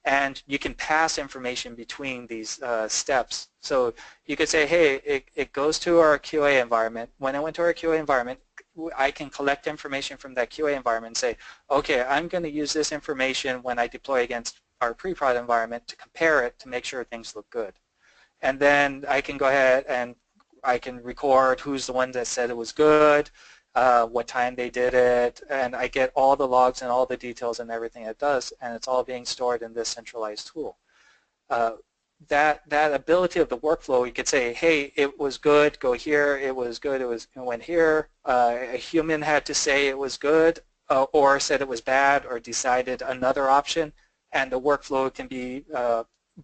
And you can pass information between these steps. So you could say, hey, it goes to our QA environment. When it went to our QA environment, I can collect information from that QA environment and say, okay, I'm going to use this information when I deploy against our pre-prod environment to compare it to make sure things look good. And then I can go ahead and I can record who's the one that said it was good, what time they did it, and I get all the logs and all the details and everything it does, and it's all being stored in this centralized tool. That ability of the workflow, you could say, hey, it was good, go here, it was good, it went here. A human had to say it was good or said it was bad or decided another option, and the workflow can be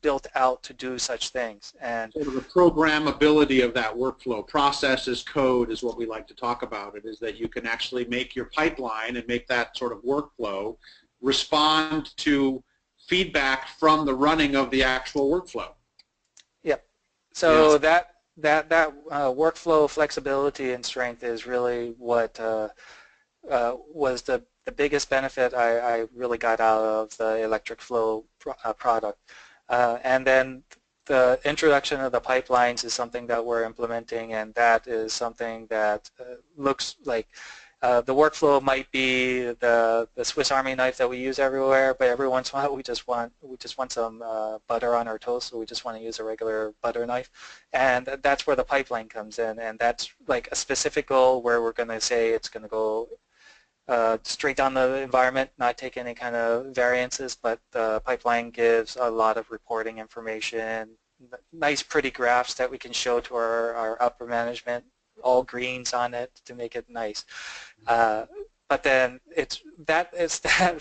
built out to do such things. And so the programmability of that workflow, process as code is what we like to talk about. It is that you can actually make your pipeline and make that sort of workflow respond to feedback from the running of the actual workflow. Yep. So yes. that workflow flexibility and strength is really what was the biggest benefit I really got out of the Electric Flow product. And then the introduction of the pipelines is something that we're implementing, and that is something that looks like the workflow might be the Swiss Army knife that we use everywhere, but every once in a while we just want some butter on our toast, so we just want to use a regular butter knife, and that's where the pipeline comes in, and that's like a specific goal where we're going to say it's going to go straight down the environment, not take any kind of variances, but the pipeline gives a lot of reporting information, nice pretty graphs that we can show to our upper management, all greens on it to make it nice. But then it's that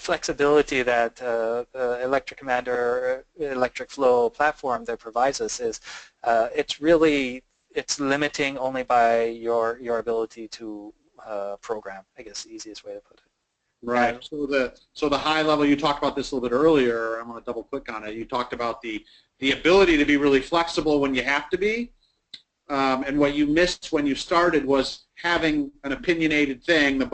flexibility that the Electric Commander Electric Flow platform that provides us is it's limiting only by your ability to program, I guess the easiest way to put it. Right. So the high level, you talked about this a little bit earlier. I'm going to double click on it. You talked about the ability to be really flexible when you have to be, and what you missed when you started was having an opinionated thing, the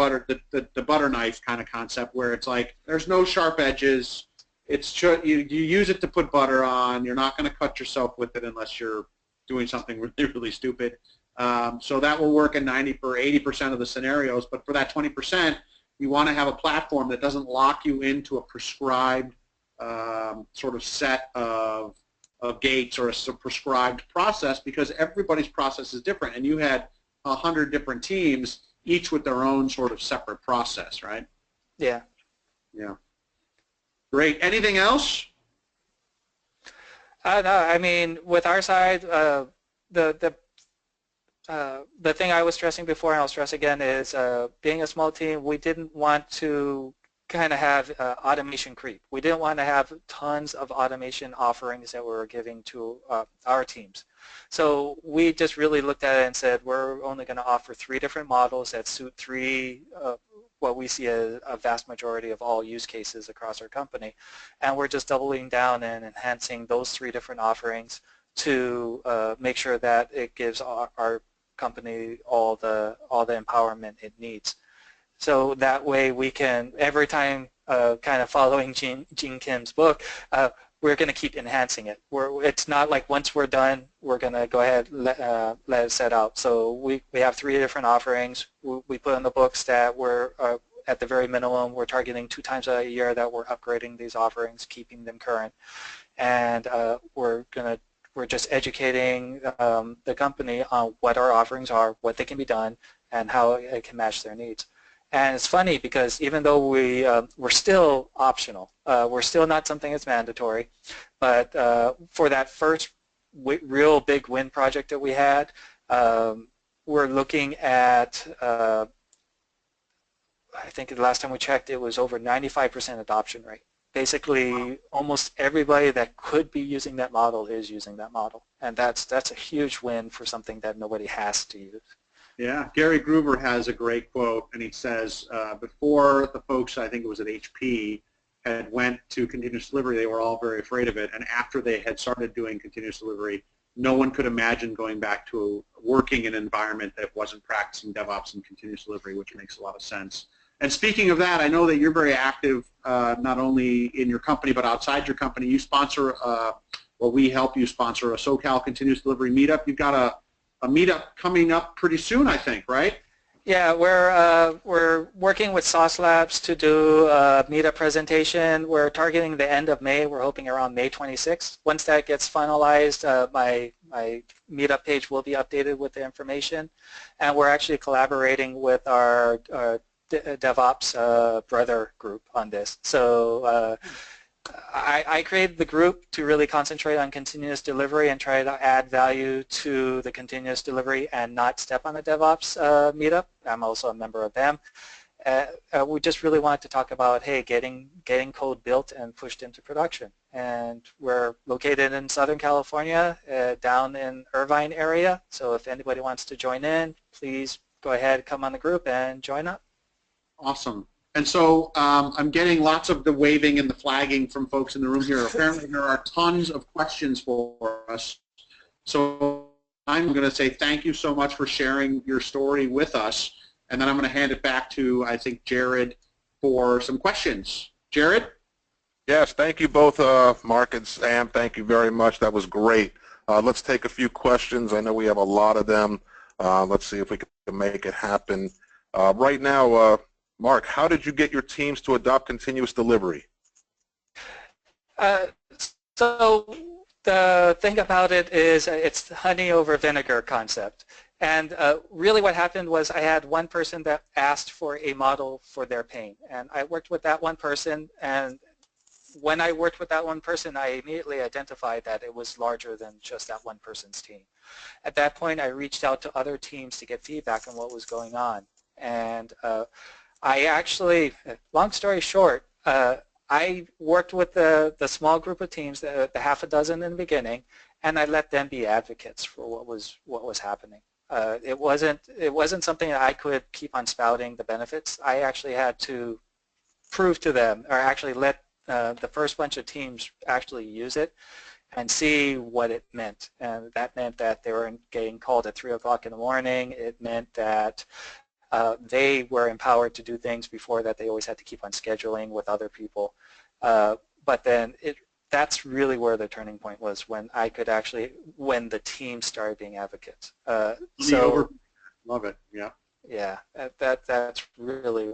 butter knife kind of concept, where it's like there's no sharp edges. It's you use it to put butter on. You're not going to cut yourself with it unless you're doing something really, really stupid. So that will work in 90 or 80% of the scenarios, but for that 20%, you want to have a platform that doesn't lock you into a prescribed sort of set of gates or a prescribed process, because everybody's process is different, and you had 100 different teams, each with their own sort of separate process, right? Yeah. Yeah. Great. Anything else? No, I mean, with our side, the thing I was stressing before, and I'll stress again, is being a small team, we didn't want to kind of have automation creep. We didn't want to have tons of automation offerings that we were giving to our teams. So we just really looked at it and said, we're only going to offer 3 different models that suit 3 what we see as a vast majority of all use cases across our company. And we're just doubling down and enhancing those 3 different offerings to make sure that it gives our company all the empowerment it needs. So that way we can, every time, kind of following Gene Kim's book, we're going to keep enhancing it. It's not like once we're done, we're going to go ahead and let it set out. So we have 3 different offerings. We put in the books that we're, at the very minimum, we're targeting 2 times a year that we're upgrading these offerings, keeping them current. And we're just educating the company on what our offerings are, what they can be done, and how it can match their needs. And it's funny because even though we're still optional, we're still not something that's mandatory, but for that first real big win project that we had, we're looking at, I think the last time we checked, it was over 95% adoption rate. Basically, almost everybody that could be using that model is using that model, and that's a huge win for something that nobody has to use. Yeah, Gary Gruber has a great quote, and he says, before the folks, I think it was at HP, had went to continuous delivery, they were all very afraid of it, and after they had started doing continuous delivery, no one could imagine going back to working in an environment that wasn't practicing DevOps and continuous delivery, which makes a lot of sense. And speaking of that, I know that you're very active not only in your company but outside your company. You sponsor, well, we help you sponsor a SoCal Continuous Delivery meetup. You've got a meetup coming up pretty soon, I think, right? Yeah, we're working with Sauce Labs to do a meetup presentation. We're targeting the end of May. We're hoping around May 26th. Once that gets finalized, my meetup page will be updated with the information. And we're actually collaborating with our DevOps brother group on this. So I created the group to really concentrate on continuous delivery and try to add value to the continuous delivery and not step on the DevOps meetup. I'm also a member of them. We just really wanted to talk about, hey, getting code built and pushed into production. And we're located in Southern California, down in Irvine area. So if anybody wants to join in, please go ahead, come on the group and join up. Awesome. And so I'm getting lots of the waving and the flagging from folks in the room here. Apparently there are tons of questions for us. So I'm going to say thank you so much for sharing your story with us. And then I'm going to hand it back to, I think, Jared for some questions. Jared? Yes, thank you both, Mark and Sam. Thank you very much. That was great. Let's take a few questions. I know we have a lot of them. Let's see if we can make it happen. Right now, Mark, how did you get your teams to adopt continuous delivery? So the thing about it is it's the honey over vinegar concept. And really what happened was I had one person that asked for a model for their pain. And I worked with that one person, and when I worked with that one person, I immediately identified that it was larger than just that one person's team. At that point, I reached out to other teams to get feedback on what was going on. And I actually, long story short, I worked with the small group of teams, the half a dozen in the beginning, and I let them be advocates for what was happening. It wasn't something that I could keep on spouting the benefits. I actually had to prove to them, or actually let the first bunch of teams actually use it and see what it meant. And that meant that they were getting called at 3 o'clock in the morning. It meant that they were empowered to do things before that they always had to keep on scheduling with other people. But then that's really where the turning point was, when I could actually, when the team started being advocates. So love it, yeah. Yeah, that's really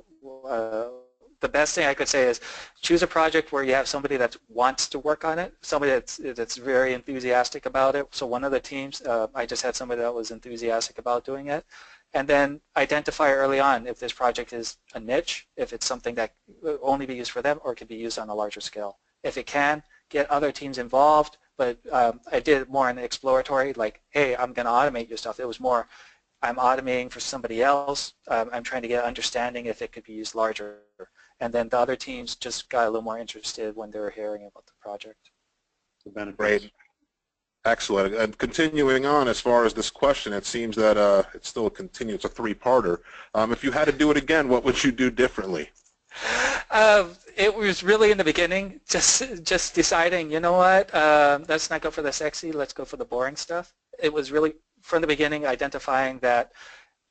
the best thing I could say is choose a project where you have somebody that wants to work on it, somebody that's very enthusiastic about it. So one of the teams, I just had somebody that was enthusiastic about doing it. And then identify early on if this project is a niche, if it's something that will only be used for them or can be used on a larger scale. If it can, get other teams involved, but I did it more in exploratory, like, hey, I'm going to automate your stuff. It was more, I'm automating for somebody else. I'm trying to get understanding if it could be used larger. And then the other teams just got a little more interested when they were hearing about the project. The benefits. Great. Excellent. And continuing on, as far as this question, it seems that it's still it's a three-parter. If you had to do it again, what would you do differently? It was really in the beginning, just deciding, you know what, let's not go for the sexy, let's go for the boring stuff. It was really from the beginning identifying that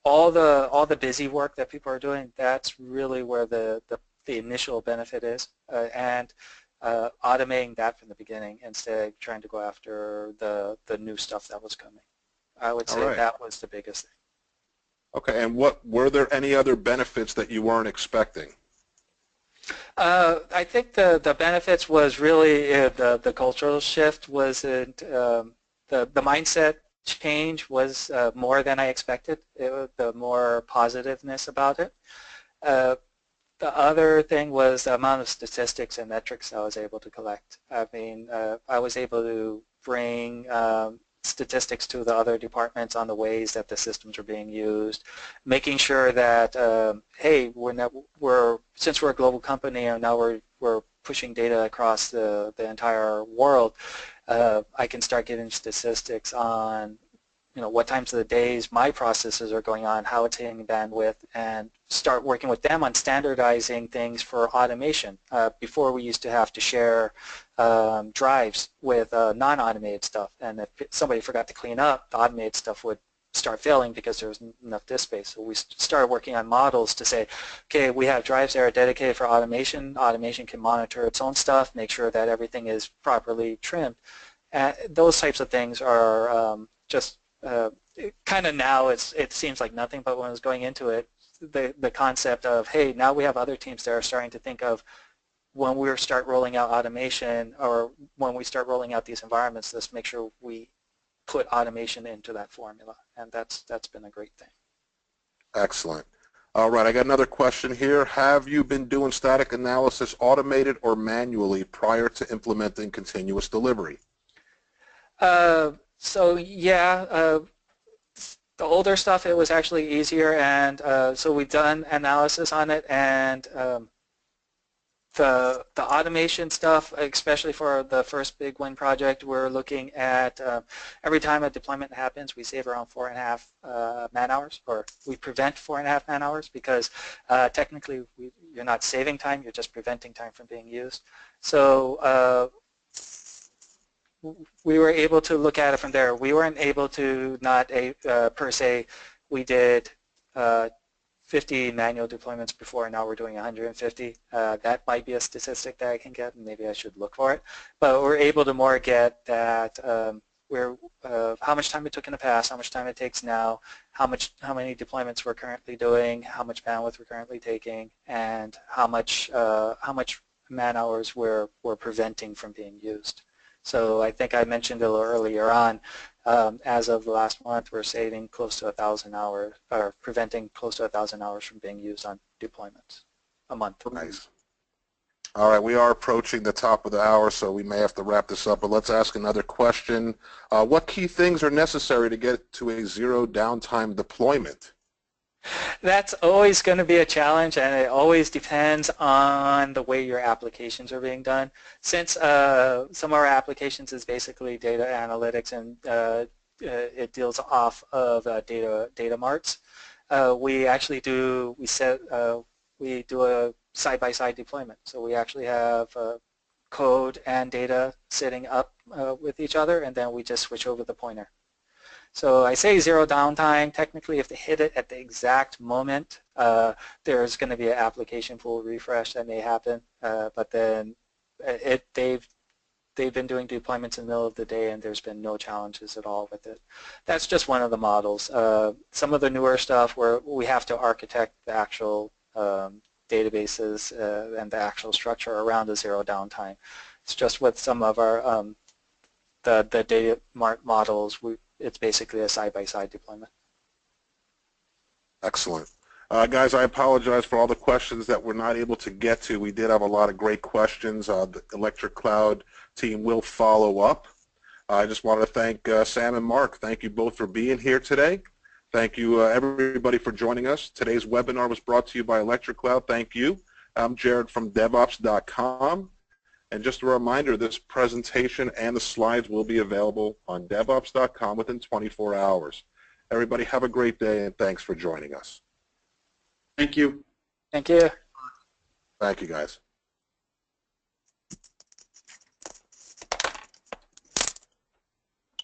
all the busy work that people are doing, that's really where the initial benefit is, and automating that from the beginning instead of trying to go after the new stuff that was coming. I would say that was the biggest thing. Okay, and were there any other benefits that you weren't expecting? I think the benefits was really the cultural shift was the mindset change was more than I expected. The more positiveness about it. The other thing was the amount of statistics and metrics I was able to collect. I mean, I was able to bring statistics to the other departments on the ways that the systems are being used, making sure that, hey, since we're a global company and now we're pushing data across the entire world, I can start getting statistics on, you know, what times of the days my processes are going on, how it's hitting bandwidth, and start working with them on standardizing things for automation. Before we used to have to share drives with non-automated stuff, and if somebody forgot to clean up, the automated stuff would start failing because there was enough disk space. So we started working on models to say, okay, we have drives that are dedicated for automation. Automation can monitor its own stuff, make sure that everything is properly trimmed. Those types of things are just kind of now it seems like nothing, but when I was going into it, the concept of, hey, now we have other teams that are starting to think of when we start rolling out automation or when we start rolling out these environments, let's make sure we put automation into that formula, and that's been a great thing. Excellent. All right, I got another question here. Have you been doing static analysis automated or manually prior to implementing continuous delivery? So yeah, the older stuff, it was actually easier, and so we've done analysis on it, and the automation stuff, especially for the first big win project, we're looking at every time a deployment happens, we save around 4.5 man hours, or we prevent 4.5 man hours, because technically you're not saving time, you're just preventing time from being used. So we were able to look at it from there. We weren't able to per se, we did 50 manual deployments before, and now we're doing 150. That might be a statistic that I can get, and maybe I should look for it. But we're able to more get that how much time it took in the past, how much time it takes now, how many deployments we're currently doing, how much bandwidth we're currently taking, and how much man hours we're preventing from being used. So I think I mentioned a little earlier on, as of the last month, we're saving close to 1,000 hours, or preventing close to 1,000 hours from being used on deployments a month. Nice. All right, we are approaching the top of the hour, so we may have to wrap this up, but let's ask another question. What key things are necessary to get to a zero downtime deployment? That's always going to be a challenge, and it always depends on the way your applications are being done. Since some of our applications is basically data analytics, and it deals off of data marts, we actually do a side-by-side deployment. So we actually have code and data sitting up with each other, and then we just switch over the pointer. So I say zero downtime. Technically, if they hit it at the exact moment, there's going to be an application pool refresh that may happen. But then they've been doing deployments in the middle of the day, and there's been no challenges at all with it. That's just one of the models. Some of the newer stuff where we have to architect the actual databases and the actual structure around the zero downtime. It's just with some of our the data models, it's basically a side-by-side deployment. Excellent. Guys, I apologize for all the questions that we're not able to get to. We did have a lot of great questions. The Electric Cloud team will follow up. I just want to thank Sam and Mark. Thank you both for being here today. Thank you, everybody, for joining us. Today's webinar was brought to you by Electric Cloud. Thank you. I'm Jared from DevOps.com. And just a reminder, this presentation and the slides will be available on DevOps.com within 24 hours. Everybody have a great day, and thanks for joining us. Thank you. Thank you. Thank you, guys.